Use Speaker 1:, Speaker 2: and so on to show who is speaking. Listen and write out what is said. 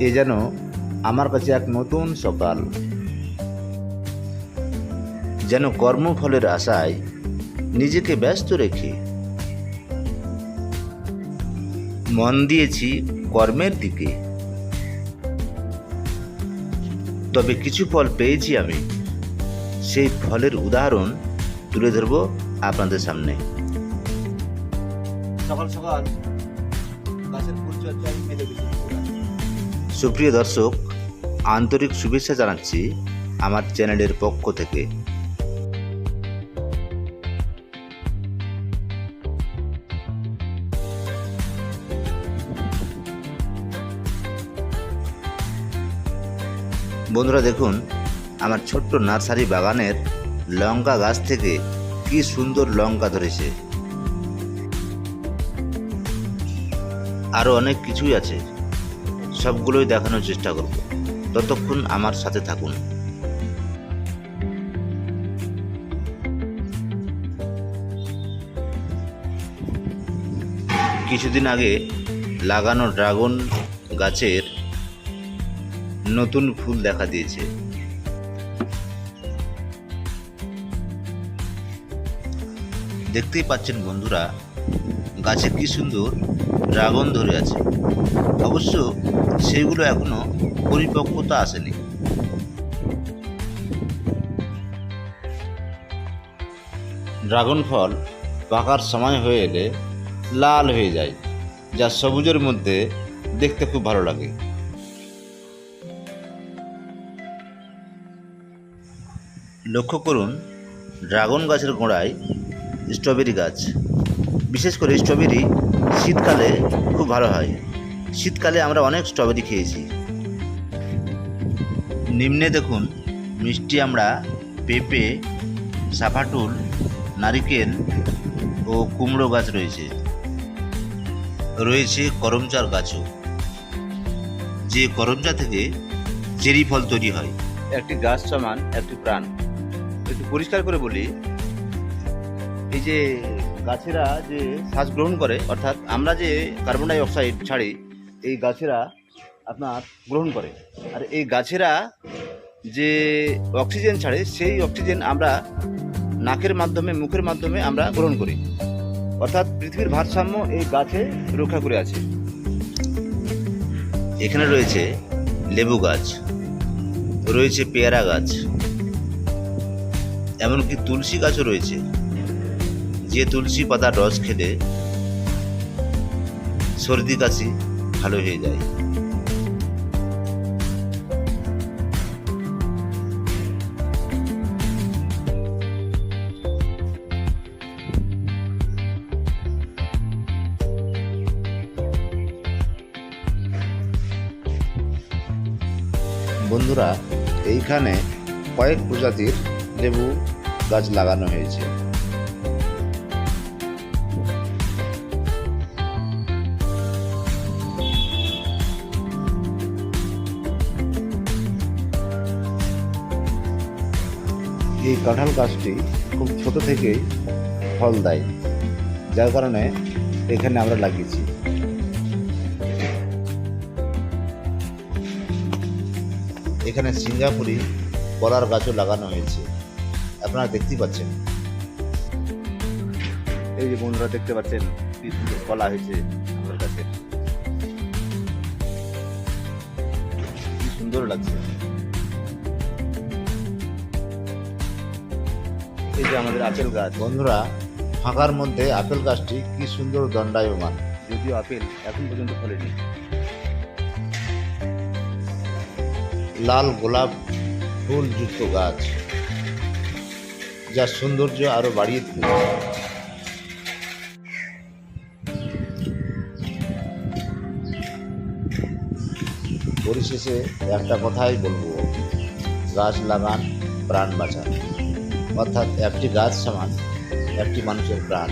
Speaker 1: এ যেন আমার কাছে এক নতুন সকাল, যেন কর্মফলের আশায় নিজেকে ব্যস্ত রেখে মন দিয়েছি কর্মের দিকে। তবে কিছু ফল পেয়েছি আমি, সেই ফলের উদাহরণ তুলে ধরব আপনাদের সামনে। সকাল সকাল গাছের পরিচর্যায় মেলে গেছি। সুপ্রিয় দর্শক, আন্তরিক শুভেচ্ছা জানাচ্ছি আমার চ্যানেলের পক্ষ থেকে। বন্ধুরা দেখুন, আমার ছোট্ট নার্সারি বাগানের লঙ্কা গাছ থেকে কি সুন্দর লঙ্কা ধরেছে। আরও অনেক কিছুই আছে, সবগুলোই দেখানোর চেষ্টা করব। ততক্ষণ আমার সাথে থাকুন। কিছুদিন আগে লাগানো ড্রাগন গাছের নতুন ফুল দেখা দিয়েছে। দেখতেই পাচ্ছেন বন্ধুরা, গাছে কি সুন্দর ড্রাগন ধরে আছে। অবশ্য সেগুলো এখনো পরিপক্কতা আসেনি। ড্রাগন ফল পাকার সময় হয়ে এলে লাল হয়ে যায়, যা সবুজের মধ্যে দেখতে খুব ভালো লাগে। লক্ষ্য করুন, ড্রাগন গাছের গোড়ায় স্ট্রবেরি গাছ। বিশেষ করে স্ট্রবেরি শীতকালে খুব ভালো হয়। শীতকালে আমরা অনেক স্ট্রবেরি খেয়েছি। নিম্নে দেখুন, মিষ্টি আমড়া, পেঁপে, সাফাটুল, নারিকেল ও কুমড়ো গাছ রয়েছে। রয়েছে করমচার গাছও, যে করমচা থেকে চেরি ফল তৈরি হয়। একটি গাছ সমান একটি প্রাণ। একটু পরিষ্কার করে বলি, এই যে গাছেরা যে শ্বাস গ্রহণ করে, অর্থাৎ আমরা যে কার্বন ডাই অক্সাইড ছাড়ি, এই গাছেরা আপনার গ্রহণ করে। আর এই গাছেরা যে অক্সিজেন ছাড়ে, সেই অক্সিজেন আমরা নাকের মাধ্যমে, মুখের মাধ্যমে আমরা গ্রহণ করি। অর্থাৎ পৃথিবীর ভারসাম্য এই গাছে রক্ষা করে আছে। এখানে রয়েছে লেবু গাছ, রয়েছে পেয়ারা গাছ, এমনকি তুলসী গাছও রয়েছে, যে তুলসী পাতার রস খেলে সর্দি কাশি ভালো হয়ে যায়। বন্ধুরা, এইখানে কয়েক প্রজাতির লেবু গাছ লাগানো হয়েছে। এই কাঁঠাল গাছটি খুব ছোট থেকেই ফল দেয়, যার কারণে এখানে আমরা লাগিয়েছি। এখানে সিঙ্গাপুরি কলার গাছও লাগানো হয়েছে, আপনারা দেখতেই পাচ্ছেন। এই যে বন্ধুরা দেখতে পাচ্ছেন কি সুন্দর কলা হয়েছে আমাদের কাছে, কি সুন্দর লাগছে। এই যে আমাদের আপেল গাছ। বন্ধুরা, ফাঁকার মধ্যে আপেল গাছটি কি সুন্দর দণ্ডায়মান, যদিও আপেল এখন পর্যন্ত ফলেনি। লাল গোলাপ ফুল যুক্ত গাছ, যার সৌন্দর্য আরো বাড়িয়ে তুলেছে। পরিশেষে একটা কথাই বলবো, গাছ লাগান, প্রাণ বাঁচান। অর্থাৎ একটি গাছ সমান একটি মানুষের প্রাণ।